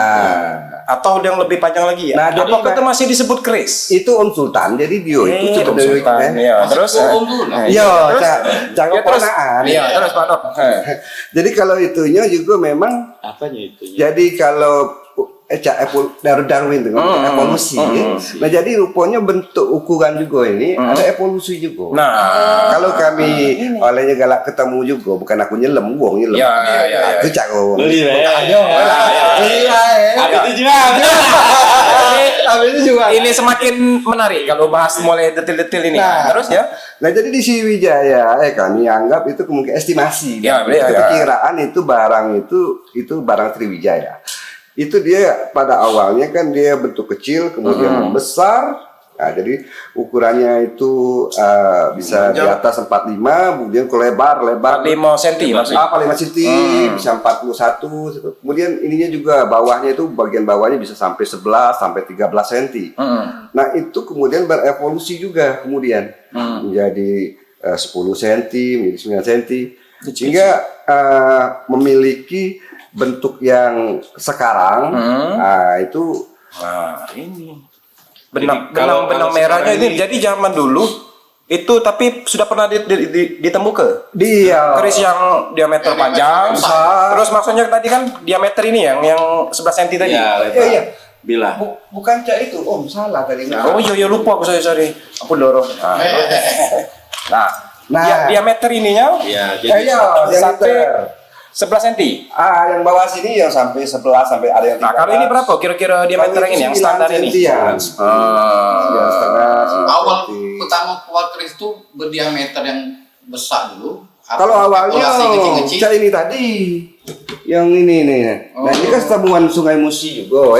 [SPEAKER 2] Atau yang lebih panjang lagi ya?
[SPEAKER 4] Nah, jadi
[SPEAKER 2] apakah itu masih disebut Chris?
[SPEAKER 4] Itu Om Sultan, jadi dia itu
[SPEAKER 2] Om Sultan. Ya, terus
[SPEAKER 3] Om dulu.
[SPEAKER 4] Iya,
[SPEAKER 2] terus
[SPEAKER 4] jangan
[SPEAKER 2] ya, terus
[SPEAKER 4] ponaan.
[SPEAKER 2] Iya, terus Pak Dok.
[SPEAKER 4] Jadi kalau itunya juga memang
[SPEAKER 1] Apanya itu?
[SPEAKER 4] jadi kalau Darwin dengan evolusi. Nah, jadi rupanya bentuk ukuran juga ini ada evolusi juga.
[SPEAKER 2] Nah,
[SPEAKER 4] Kalau kami olehnya galak ketemu juga, bukan aku nyelem, wong nyelem.
[SPEAKER 2] ya.
[SPEAKER 4] Aku cak wong.
[SPEAKER 1] Beli lah.
[SPEAKER 4] Ayo, beli lah.
[SPEAKER 1] Apa itu juga?
[SPEAKER 4] Tapi itu juga.
[SPEAKER 2] Ini semakin menarik kalau bahas mulai detil-detil ini.
[SPEAKER 4] Nah.
[SPEAKER 2] Terus ya?
[SPEAKER 4] Nah, jadi di Sriwijaya kami anggap itu kemungkinan estimasi.
[SPEAKER 2] Ya,
[SPEAKER 4] Itu
[SPEAKER 2] ya.
[SPEAKER 4] perkiraan itu barang Sriwijaya. Itu dia pada awalnya kan dia bentuk kecil kemudian membesar. Nah, jadi ukurannya itu bisa di atas 45, kemudian ke lebar
[SPEAKER 2] 45 cm maksudnya.
[SPEAKER 4] 5 cm, bisa 41. Kemudian ininya juga bawahnya itu bagian bawahnya bisa sampai 11 sampai 13 cm. Nah, itu kemudian berevolusi juga kemudian menjadi 10 cm, menjadi 9 cm hingga memiliki bentuk yang sekarang itu
[SPEAKER 2] Ini
[SPEAKER 1] Jadi, kalau
[SPEAKER 2] benang
[SPEAKER 1] sekarang
[SPEAKER 2] merahnya ini
[SPEAKER 1] ini-
[SPEAKER 2] jadi zaman dulu itu tapi sudah pernah ditemukan.
[SPEAKER 4] dia
[SPEAKER 2] Keris yang diameter panjang. Terus maksudnya tadi kan diameter ini yang 11 cm tadi.
[SPEAKER 1] Ya,
[SPEAKER 4] Iya, iya.
[SPEAKER 1] Bilah.
[SPEAKER 4] bukan cak itu, Om, salah tadi.
[SPEAKER 2] Oh iya lupa aku sorry. Ampun dorong.
[SPEAKER 4] Nah.
[SPEAKER 2] Diameter ininya
[SPEAKER 1] Ya,
[SPEAKER 4] Iya,
[SPEAKER 1] jadi
[SPEAKER 2] sampai
[SPEAKER 4] diameter.
[SPEAKER 2] 11 cm.
[SPEAKER 4] Yang bawah sini yang sampai 11 sampai ada yang
[SPEAKER 2] Nah, kalau ini berapa kira-kira diameter yang ini yang standar ini?
[SPEAKER 4] Ya. 9,5.
[SPEAKER 3] Awal pertama keluar keris itu berdiameter yang besar dulu.
[SPEAKER 4] Kalau awalnya
[SPEAKER 3] kecil-kecil.
[SPEAKER 4] cak ini tadi yang ini nih. Nah, ini kan tabungan Sungai Musi juga,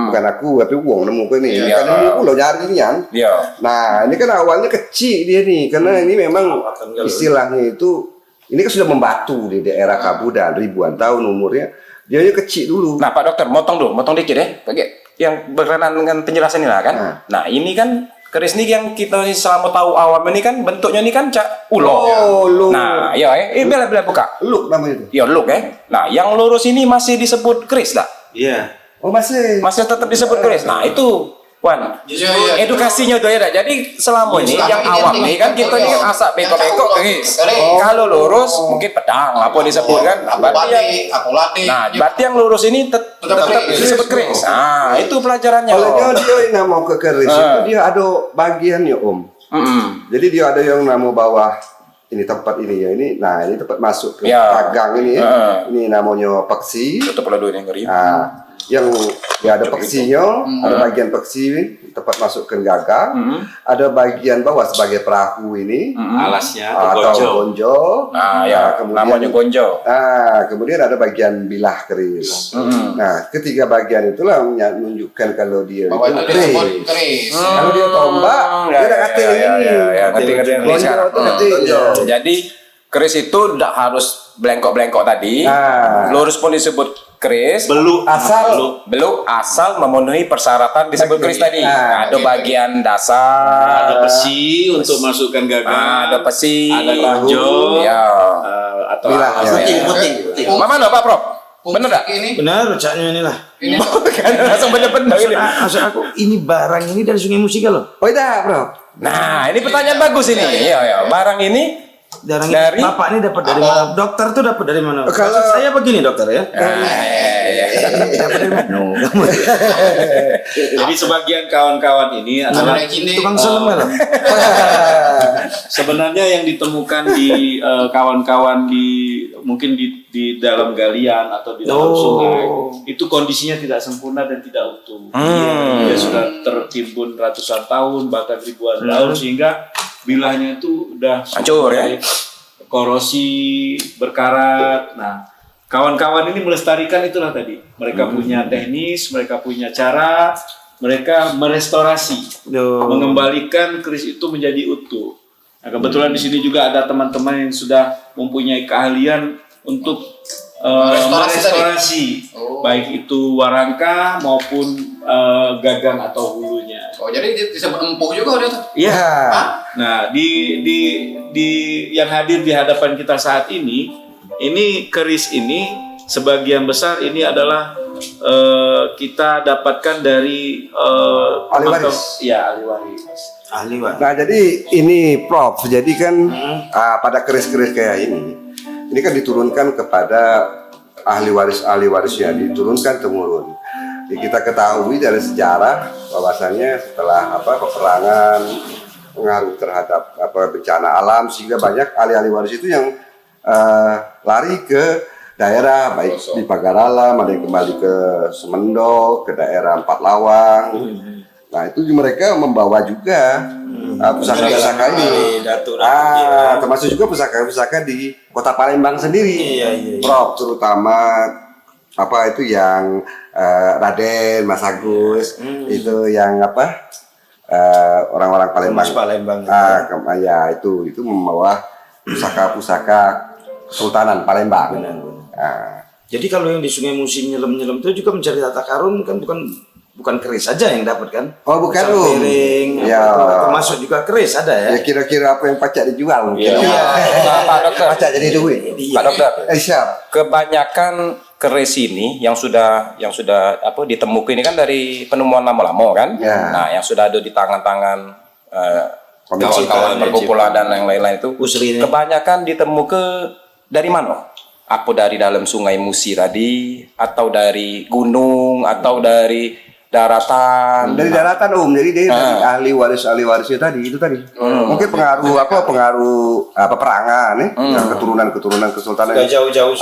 [SPEAKER 4] bukan aku, tapi uang nemu ke ini.
[SPEAKER 2] Iya.
[SPEAKER 4] Kan ini aku loh nyari ini kan.
[SPEAKER 2] Iya.
[SPEAKER 4] Nah, ini kan awalnya kecil dia nih, karena ini memang istilahnya itu, ini kan sudah membatu di daerah Kabudan ribuan tahun umurnya. Dia kecil dulu.
[SPEAKER 2] Nah, Pak Dokter, motong dikit ya. Pakai yang berkenaan dengan penjelasan ini lah kan. Nah, ini kan keris ini yang kita selama tahu awam ini kan bentuknya ini kan cak ulo.
[SPEAKER 4] Oh, lu.
[SPEAKER 2] Nah, iya bila buka.
[SPEAKER 4] Lu namanya itu.
[SPEAKER 2] Iya, look ya. Nah, yang lurus ini masih disebut keris tak?
[SPEAKER 1] Iya.
[SPEAKER 4] Oh, masih.
[SPEAKER 2] Masih tetap disebut keris. Nah, itu Wan,
[SPEAKER 3] Iya.
[SPEAKER 2] edukasinya tuh ya dah. Jadi selama ini
[SPEAKER 3] Selama
[SPEAKER 2] yang
[SPEAKER 3] ini
[SPEAKER 2] awam
[SPEAKER 3] yang
[SPEAKER 2] nih kan kita ini kan asak bengkok-bengkok keris. Kalau lurus mungkin pedang apa disebut kan.
[SPEAKER 3] Aku
[SPEAKER 2] Berarti yang
[SPEAKER 3] batik, aku latih.
[SPEAKER 2] Nah, berarti yang lurus ini tetap
[SPEAKER 3] keris.
[SPEAKER 2] disebut keris. Nah, itu pelajarannya.
[SPEAKER 4] Kalau dia nama ke keris itu dia ada bagiannya, Om. Jadi dia ada yang nama bawah ini tempat ini ya ini. Nah, ini tempat masuk ke
[SPEAKER 2] Ya.
[SPEAKER 4] gagang ini ya. Ini namanya peksi.
[SPEAKER 2] Tutup dulu yang ngeri.
[SPEAKER 4] Nah, yang ya ada peksinya, ada bagian peksi tempat masuk ke gagang, ada bagian bawah sebagai perahu ini
[SPEAKER 1] Alasnya
[SPEAKER 4] atau
[SPEAKER 1] atau
[SPEAKER 4] gonjo.
[SPEAKER 2] Nah, ya, namanya gonjo.
[SPEAKER 4] Nah, kemudian ada bagian bilah keris. Nah, ketiga bagian itulah menunjukkan kalau dia
[SPEAKER 3] Bahwa
[SPEAKER 4] itu
[SPEAKER 3] itu disebut
[SPEAKER 4] keris.
[SPEAKER 3] keris.
[SPEAKER 4] Kalau dia tombak, dia udah kata ini.
[SPEAKER 2] ngerti
[SPEAKER 4] Gonjo itu ngerti.
[SPEAKER 2] Jadi keris itu tidak harus belengkok-belengkok tadi.
[SPEAKER 4] Nah.
[SPEAKER 2] Lurus pun disebut keris.
[SPEAKER 1] beluk
[SPEAKER 4] Asal
[SPEAKER 2] Belum asal memenuhi persyaratan disebut keris tadi.
[SPEAKER 4] Nah,
[SPEAKER 2] Ada bagian dasar,
[SPEAKER 1] ada besi untuk masukkan gagang,
[SPEAKER 2] ada besi,
[SPEAKER 1] ada gonjo,
[SPEAKER 2] ya.
[SPEAKER 1] atau
[SPEAKER 4] Bilah,
[SPEAKER 1] apa.
[SPEAKER 4] ya.
[SPEAKER 1] Penting.
[SPEAKER 2] Mana Pak Prof? Bener tak?
[SPEAKER 3] Ini
[SPEAKER 6] benar caknya inilah.
[SPEAKER 3] ini
[SPEAKER 2] Kan langsung bener-bener ini.
[SPEAKER 6] Maksud aku ini barang ini dari Sungai Musi loh.
[SPEAKER 4] Oh, iya, Bro.
[SPEAKER 2] Nah, ini pertanyaan bagus ini. Iya, barang ini
[SPEAKER 6] Dari bapak ini dapat dari mana? Dokter tuh dapat dari mana?
[SPEAKER 4] Kalau-
[SPEAKER 6] Maksud saya begini dokter ya. Dapat dari mana?
[SPEAKER 1] Jadi sebagian kawan-kawan ini adalah
[SPEAKER 3] ada sini.
[SPEAKER 6] Tukang selam lah.
[SPEAKER 1] sebenarnya yang ditemukan di kawan-kawan di mungkin di dalam galian atau di dalam sungai itu kondisinya tidak sempurna dan tidak utuh. Dia sudah tertimbun ratusan tahun bahkan ribuan tahun sehingga bilahnya itu udah
[SPEAKER 2] Hancur, ya?
[SPEAKER 1] korosi, berkarat. Nah, kawan-kawan ini melestarikan itulah tadi. Mereka punya teknis, mereka punya cara, mereka merestorasi, mengembalikan keris itu menjadi utuh. Nah, kebetulan di sini juga ada teman-teman yang sudah mempunyai keahlian untuk merestorasi, baik itu warangka maupun gagang atau hulunya.
[SPEAKER 3] Oh, jadi disebut empuh juga dia tuh.
[SPEAKER 1] Iya. Nah, di yang hadir di hadapan kita saat ini keris ini sebagian besar ini adalah kita dapatkan dari
[SPEAKER 4] Ahli waris.
[SPEAKER 1] Ya, ahli waris.
[SPEAKER 6] Ahli waris.
[SPEAKER 4] Nah, jadi ini Prof, jadi kan pada keris-keris kayak ini kan diturunkan kepada ahli warisnya, diturunkan temurun. Jadi kita ketahui dari sejarah bahwasannya setelah peperangan pengaruh terhadap bencana alam sehingga banyak ahli waris itu yang lari ke daerah baik di Pagaralam, ada yang kembali ke Semendo, ke daerah Empat Lawang. Nah, itu mereka membawa juga pusaka-pusaka ini. Termasuk juga pusaka-pusaka di Kota Palembang sendiri. Prof, terutama itu yang Raden, Mas Agus, itu yang orang-orang Palembang. Itu membawa pusaka-pusaka Kesultanan Palembang.
[SPEAKER 6] Jadi kalau yang di Sungai Musi nyelam-nyelam itu juga mencari harta karun kan bukan keris saja yang dapat kan?
[SPEAKER 4] Oh, bukan,
[SPEAKER 6] piring,
[SPEAKER 4] ya.
[SPEAKER 6] termasuk juga keris ada ya?
[SPEAKER 4] Ya kira-kira apa yang pacak dijual mungkin.
[SPEAKER 2] Pak Dokter,
[SPEAKER 4] Pacak jadi duit.
[SPEAKER 2] Pak Dokter,
[SPEAKER 4] Siap.
[SPEAKER 2] kebanyakan keris ini yang sudah ditemukan ini kan dari penemuan lama-lama kan?
[SPEAKER 4] Ya.
[SPEAKER 2] Nah, yang sudah ada di tangan-tangan
[SPEAKER 4] Komisi
[SPEAKER 2] kawan-kawan perkumpulan dan yang lain-lain itu
[SPEAKER 6] Usri ini.
[SPEAKER 2] kebanyakan ditemukan dari mana? Apa dari dalam Sungai Musi tadi, atau dari gunung, atau dari daratan?
[SPEAKER 4] Dari daratan jadi dari ahli warisnya tadi itu tadi. Mungkin pengaruh peperangan yang keturunan kesultanan.
[SPEAKER 6] Gak jauh-jauh.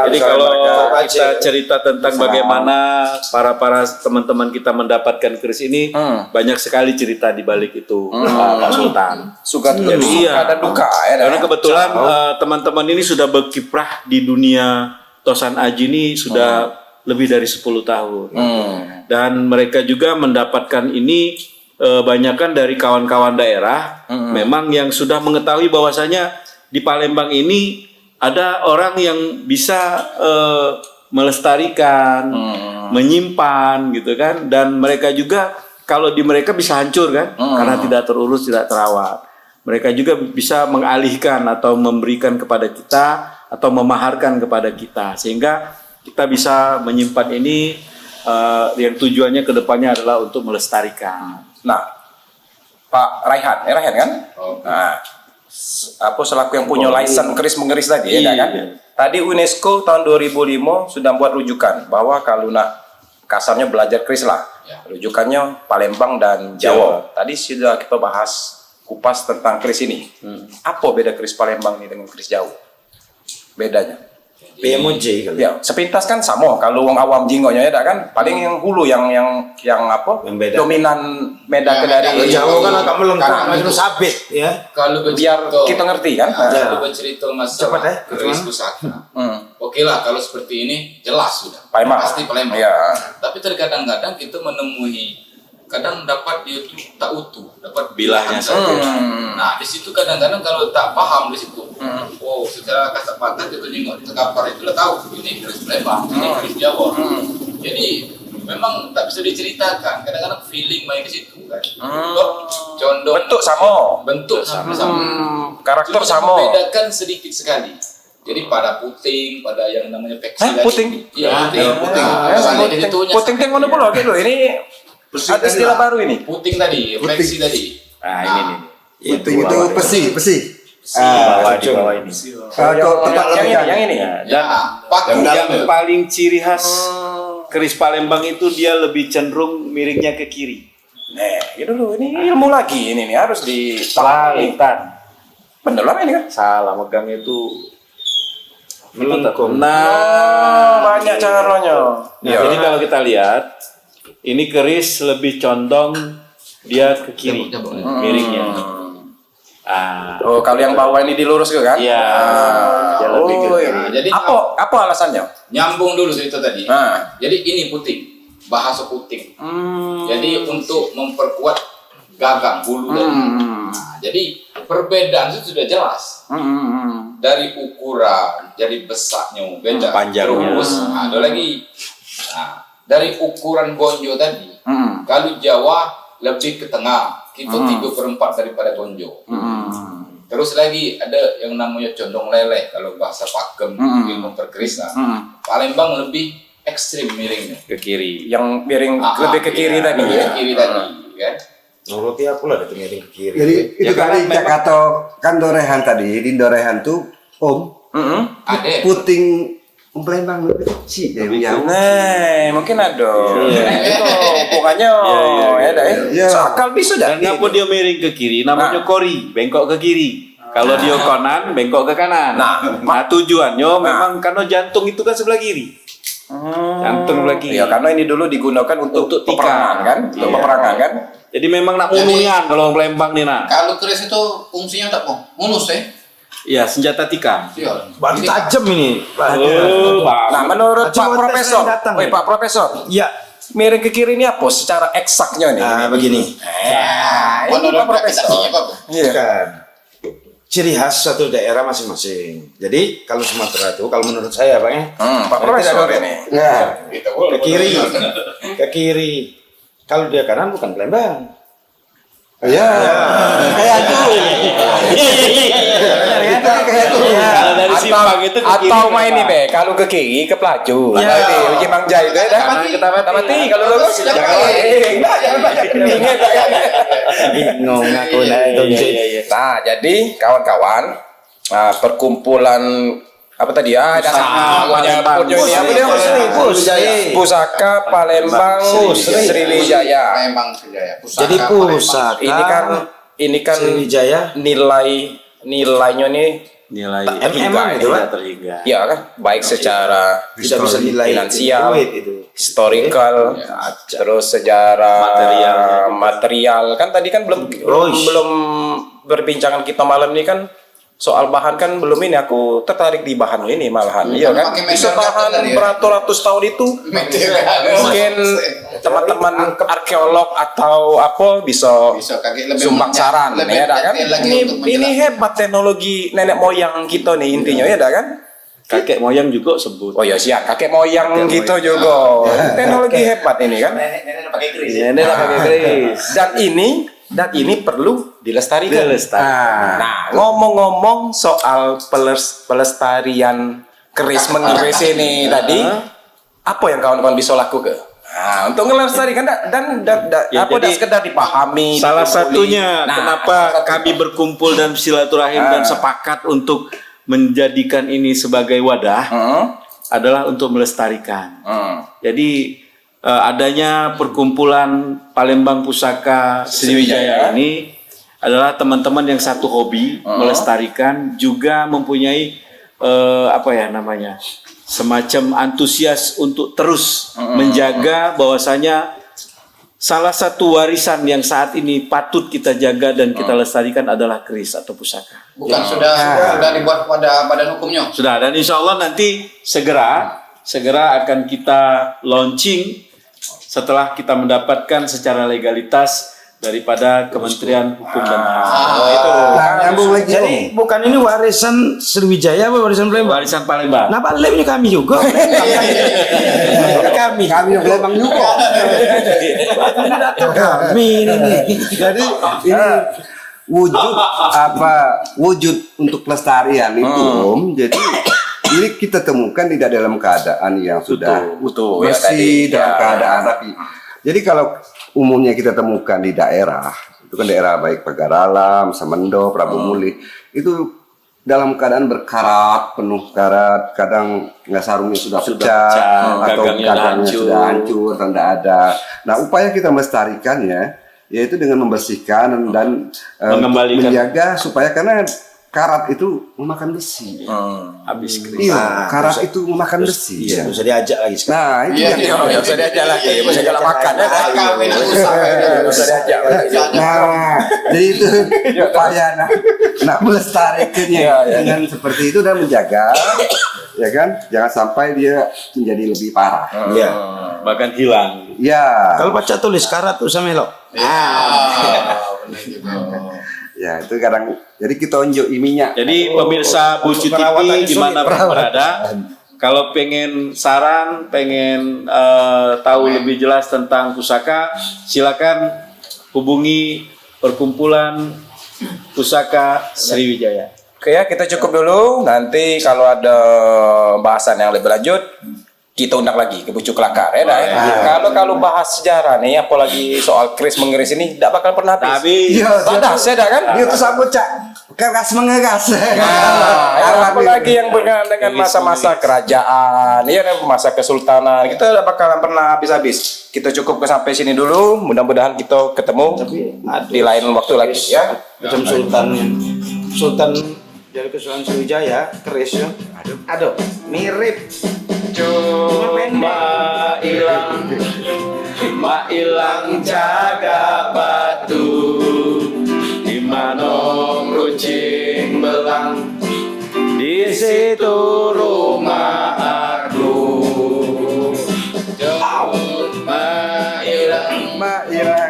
[SPEAKER 1] Jadi kalau kita cerita tentang bagaimana para teman-teman kita mendapatkan keris ini, banyak sekali cerita di balik itu, Pak Sultan.
[SPEAKER 2] Suka dan duka ya.
[SPEAKER 1] Karena kebetulan teman-teman ini sudah berkiprah di dunia Tosan Aji ini sudah lebih dari 10 tahun. Dan mereka juga mendapatkan ini banyakkan dari kawan-kawan daerah, memang yang sudah mengetahui bahwasanya di Palembang ini ada orang yang bisa melestarikan, menyimpan gitu kan, dan mereka juga kalau di mereka bisa hancur kan, karena tidak terurus, tidak terawat. Mereka juga bisa mengalihkan atau memberikan kepada kita atau memaharkan kepada kita, sehingga kita bisa menyimpan ini yang tujuannya ke depannya adalah untuk melestarikan.
[SPEAKER 2] Nah, Pak Raihan kan? Nah, selaku yang punya license keris mengeris tadi, ya kan? Tadi UNESCO tahun 2005 sudah buat rujukan bahwa kalau nak kasarnya belajar keris lah, rujukannya Palembang dan Jawa. Tadi sudah kita bahas kupas tentang keris ini. Apa beda keris Palembang ini dengan keris Jawa? Bedanya?
[SPEAKER 6] PMOJ kali.
[SPEAKER 2] Ya, sepintas kan sama. Kalau wong awam jinggonya ya kan, paling yang hulu yang
[SPEAKER 6] beda.
[SPEAKER 2] dominan beda ke dari
[SPEAKER 6] Jawa kan agak melengkap, macam sabit ya.
[SPEAKER 5] Kalau
[SPEAKER 2] biar kita ngerti kan.
[SPEAKER 5] kalau bercerita
[SPEAKER 6] Cepat,
[SPEAKER 5] masalah keris pusaka, oke lah kalau seperti ini jelas sudah
[SPEAKER 2] Palembang.
[SPEAKER 5] pasti Palembang.
[SPEAKER 2] Ya.
[SPEAKER 5] Tapi terkadang-kadang kita menemui kadang dapat dia tuh tak utuh, dapat
[SPEAKER 1] Bilahnya
[SPEAKER 5] saja. Nah di situ kadang-kadang kalau tak paham di situ, secara kasat mata kita nengok terkapar itu lah tahu ini keris Palembang, ini keris Jawa. Jadi memang tak bisa diceritakan. Kadang-kadang feeling main ke situ kan. Condong
[SPEAKER 2] Bentuk sama.
[SPEAKER 5] sama.
[SPEAKER 2] Karakter
[SPEAKER 5] Cuma
[SPEAKER 2] sama.
[SPEAKER 5] membedakan sedikit sekali. Jadi pada puting, pada yang namanya peksi tadi.
[SPEAKER 2] Puting?
[SPEAKER 5] Iya, puting.
[SPEAKER 2] Puting ting mana pula gitu. Ini ada istilah baru ini.
[SPEAKER 5] Puting tadi, peksi tadi.
[SPEAKER 1] Nah, ini nih.
[SPEAKER 4] Puting itu pesi.
[SPEAKER 1] Di bawah ini.
[SPEAKER 2] Yang ini.
[SPEAKER 1] Dan
[SPEAKER 5] paku
[SPEAKER 1] yang paling ciri khas keris Palembang itu dia lebih cenderung miringnya ke kiri.
[SPEAKER 2] Nah, gitu loh. Ini ilmu lagi ini nih harus
[SPEAKER 1] Selalitan.
[SPEAKER 2] bener lah ini kan.
[SPEAKER 1] Salah megangnya itu
[SPEAKER 6] Melengkung.
[SPEAKER 1] Nah,
[SPEAKER 2] banyak caranya.
[SPEAKER 1] jadi kalau kita lihat, ini keris lebih condong dia ke kiri, miringnya.
[SPEAKER 2] Oh, kalau yang bawah ini dilurus ke kan?
[SPEAKER 1] Iya. Dia lebih ke kiri.
[SPEAKER 5] Nah, jadi
[SPEAKER 2] Apa alasannya?
[SPEAKER 5] nyambung dulu cerita tadi.
[SPEAKER 2] Nah.
[SPEAKER 5] Jadi ini puting, bahasa puting. Jadi untuk memperkuat gagang bulu tadi. Nah, jadi perbedaan itu sudah jelas. Dari ukuran, jadi besarnya beda.
[SPEAKER 1] Panjangnya.
[SPEAKER 5] Terus ada lagi. Nah, dari ukuran gonjo tadi, kalau Jawa lebih ke tengah, kita 3/4 daripada gonjo. Terus lagi ada yang namanya condong leleh kalau bahasa pakem ilmu perkerisan. Palembang lebih ekstrim miringnya.
[SPEAKER 1] Ke kiri.
[SPEAKER 2] Yang miring lebih ke kiri tadi
[SPEAKER 5] Lebih
[SPEAKER 2] ya.
[SPEAKER 5] ke kiri tadi, kan?
[SPEAKER 6] Nuruti aku lah itu miring ke kiri.
[SPEAKER 4] Jadi itu
[SPEAKER 1] karena
[SPEAKER 4] tadi Cak Kato kan Dorehan tadi di Dorehan tuh
[SPEAKER 5] Ada.
[SPEAKER 4] puting Palembang lebih kecil ya jauh.
[SPEAKER 2] Nah, mungkin ada.
[SPEAKER 1] Iya.
[SPEAKER 2] Itu hubungannya ya dah.
[SPEAKER 4] Iya.
[SPEAKER 2] Akal bisa dah.
[SPEAKER 1] Kenapa dia miring ke kiri? Namanya kori, bengkok ke kiri. Kalau dia kanan, bengkok ke kanan. Nah, tujuannya memang karena jantung itu kan sebelah kiri. Jantung sebelah kiri.
[SPEAKER 2] Ya, karena ini dulu digunakan untuk
[SPEAKER 1] Untuk
[SPEAKER 2] peperangan
[SPEAKER 1] tikar.
[SPEAKER 2] kan? Untuk
[SPEAKER 1] Iya.
[SPEAKER 2] peperangan kan?
[SPEAKER 1] Jadi memang nak munungan kalau Palembang nih nak.
[SPEAKER 3] Kalau keris itu fungsinya tak kok? Munus
[SPEAKER 1] Ya senjata tikar.
[SPEAKER 3] Iya.
[SPEAKER 6] Berarti tajam ini.
[SPEAKER 2] Nah, menurut Pak
[SPEAKER 6] Coba tes
[SPEAKER 2] Profesor,
[SPEAKER 6] yang datang,
[SPEAKER 2] Pak Profesor,
[SPEAKER 6] Ya,
[SPEAKER 2] miring ke kiri ini apa secara eksaknya nih?
[SPEAKER 6] begini.
[SPEAKER 2] Ini
[SPEAKER 3] Menurut
[SPEAKER 2] Pak Profesor.
[SPEAKER 3] interpretasinya Pak.
[SPEAKER 2] Iya.
[SPEAKER 6] Bukan. Ciri khas satu daerah masing-masing. Jadi kalau Sumatera itu, kalau menurut saya Pak ya,
[SPEAKER 2] Pak Profesor ini.
[SPEAKER 4] Nah,
[SPEAKER 6] ke kiri, ke kiri. Kalau dia kanan bukan Palembang.
[SPEAKER 4] ya. Kayak itu.
[SPEAKER 1] Kalau dari simpang itu ke kiri.
[SPEAKER 2] Atau main ini be, kalau ke kiri ke pelaju.
[SPEAKER 6] Ya.
[SPEAKER 2] Tadi uji Mangja itu ya dah. Kita mati kalau lulus.
[SPEAKER 3] Jangan
[SPEAKER 2] Jangan banyak keningnya.
[SPEAKER 6] Bingung aku nah itu.
[SPEAKER 2] Nah, jadi kawan-kawan, perkumpulan apa tadi ya?
[SPEAKER 1] Palembang.
[SPEAKER 2] Punya ini apa dia? Pusaka Palembang Sriwijaya.
[SPEAKER 3] Palembang Sriwijaya.
[SPEAKER 6] Jadi pusaka
[SPEAKER 2] Ini kan
[SPEAKER 6] Sriwijaya
[SPEAKER 2] nilainya nih
[SPEAKER 1] Nilai
[SPEAKER 6] MM itu, Pak?
[SPEAKER 1] tidak terhingga.
[SPEAKER 2] ya kan baik secara
[SPEAKER 6] bisa nilai
[SPEAKER 2] finansial,
[SPEAKER 6] duit itu.
[SPEAKER 2] historical, terus sejarah
[SPEAKER 1] Materialnya.
[SPEAKER 2] kan tadi kan belum berbincangan kita malam ini kan soal bahan kan belum ini aku tertarik di bahan ini malahan iya kan
[SPEAKER 3] pakai
[SPEAKER 2] bisa
[SPEAKER 3] meter
[SPEAKER 2] tahan
[SPEAKER 3] tadi ya.
[SPEAKER 2] beratus-ratus tahun itu mungkin teman-teman arkeolog atau apa bisa
[SPEAKER 3] kaki lebih
[SPEAKER 2] sumbang saran
[SPEAKER 3] lebih
[SPEAKER 2] ya dah kan
[SPEAKER 3] detail lagi untuk
[SPEAKER 2] ini
[SPEAKER 3] menjelaskan.
[SPEAKER 2] hebat teknologi nenek moyang kita nih intinya ya dah kan.
[SPEAKER 1] Kakek moyang juga sebut.
[SPEAKER 2] Oh ya siap, kakek moyang gitu juga. Teknologi hebat ini kan.
[SPEAKER 1] Nenek pakai keris.
[SPEAKER 2] Dan ini perlu dilestarikan.
[SPEAKER 1] Dilestarikan.
[SPEAKER 2] Nah, ngomong-ngomong soal pelestarian keris mengiris ini tadi, apa yang kawan-kawan bisa lakukan? Nah, untuk melestarikan dan
[SPEAKER 1] Ya,
[SPEAKER 2] apa
[SPEAKER 1] jadi
[SPEAKER 2] dah sekedar dipahami.
[SPEAKER 1] Salah
[SPEAKER 2] dipahami.
[SPEAKER 1] satunya
[SPEAKER 2] Nah,
[SPEAKER 1] kenapa kami berkumpul dan silaturahim dan sepakat untuk menjadikan ini sebagai wadah adalah untuk melestarikan. Jadi adanya perkumpulan Palembang Pusaka Sriwijaya ini adalah teman-teman yang satu hobi melestarikan, juga mempunyai semacam antusias untuk terus menjaga bahwasanya salah satu warisan yang saat ini patut kita jaga dan kita lestarikan adalah keris atau pusaka.
[SPEAKER 3] Bukan sudah dibuat pada badan hukumnya.
[SPEAKER 1] Sudah, dan insya Allah nanti segera akan kita launching setelah kita mendapatkan secara legalitas daripada Kementerian Hukum dan HAM.
[SPEAKER 2] itu.
[SPEAKER 4] Nah, nyambung lagi.
[SPEAKER 6] Jadi bukan ini warisan Sriwijaya apa warisan Palembang?
[SPEAKER 1] Warisan Palembang.
[SPEAKER 6] Nah, Palembang kami juga. kami
[SPEAKER 4] yang Palembang juga.
[SPEAKER 6] kami ini.
[SPEAKER 4] Jadi ini wujud untuk pelestarian itu jadi ini kita temukan tidak dalam keadaan yang sudah
[SPEAKER 2] Utuh, ya,
[SPEAKER 4] bersih
[SPEAKER 2] tadi.
[SPEAKER 4] dalam
[SPEAKER 2] Ya.
[SPEAKER 4] keadaan rapi. Jadi kalau umumnya kita temukan di daerah itu kan daerah baik Pagaralam, Samendo, Prabu Muli itu dalam keadaan berkarat, penuh karat, kadang nggak sarungnya sudah pecah atau
[SPEAKER 1] gagangnya
[SPEAKER 4] gagangnya
[SPEAKER 1] hancur.
[SPEAKER 4] sudah hancur, tanda ada. Nah, upaya kita melestarikannya yaitu dengan membersihkan dan
[SPEAKER 1] Mengembalikan.
[SPEAKER 4] menjaga supaya karena karat itu memakan besi.
[SPEAKER 1] Habis keris.
[SPEAKER 4] Iya, karat itu memakan besi.
[SPEAKER 6] Iya, bisa diajak lagi sekarang.
[SPEAKER 4] Nah, itu
[SPEAKER 3] Iya,
[SPEAKER 4] yang
[SPEAKER 3] iya.
[SPEAKER 2] Ya usah diajak lagi, masih galak makan ya.
[SPEAKER 3] Kawin usaha
[SPEAKER 2] Usah diajak.
[SPEAKER 4] Nah, jadi itu upaya nak melestarikannya dengan seperti itu dan menjaga, ya kan, jangan sampai dia menjadi lebih parah.
[SPEAKER 6] Iya.
[SPEAKER 1] Bahkan hilang.
[SPEAKER 4] Ya,
[SPEAKER 6] Kalau baca tulis karat tuh sama Melo.
[SPEAKER 4] ya itu kadang. Jadi kita unjuk iminya.
[SPEAKER 1] Jadi pemirsa Bucu TV
[SPEAKER 6] perawatannya
[SPEAKER 1] dimana
[SPEAKER 6] sulit.
[SPEAKER 1] berada, kalau pengen saran, pengen tahu lebih jelas tentang pusaka, silakan hubungi perkumpulan Pusaka Sriwijaya.
[SPEAKER 2] Oke ya, kita cukup dulu. Nanti kalau ada bahasan yang lebih lanjut, kita undang lagi ke Bucu Kelakar ya. Kalau bahas sejarah nih, apalagi soal keris mengeris ini, tidak bakal pernah habis.
[SPEAKER 1] Tapi
[SPEAKER 2] Badas ya dah kan?
[SPEAKER 4] Dia tuh sama cak keras mengeras.
[SPEAKER 2] Nah, apalagi yang berkenaan dengan masa-masa kerajaan, ya masa kesultanan, kita tidak bakalan pernah habis-habis. Kita cukup sampai sini dulu. Mudah-mudahan kita ketemu di lain waktu lagi ya.
[SPEAKER 6] Macam Sultan dari Kesultanan Sriwijaya, keris ya. Aduh, mirip.
[SPEAKER 1] Cuma ilang jaga batu, di mana kucing belang, di situ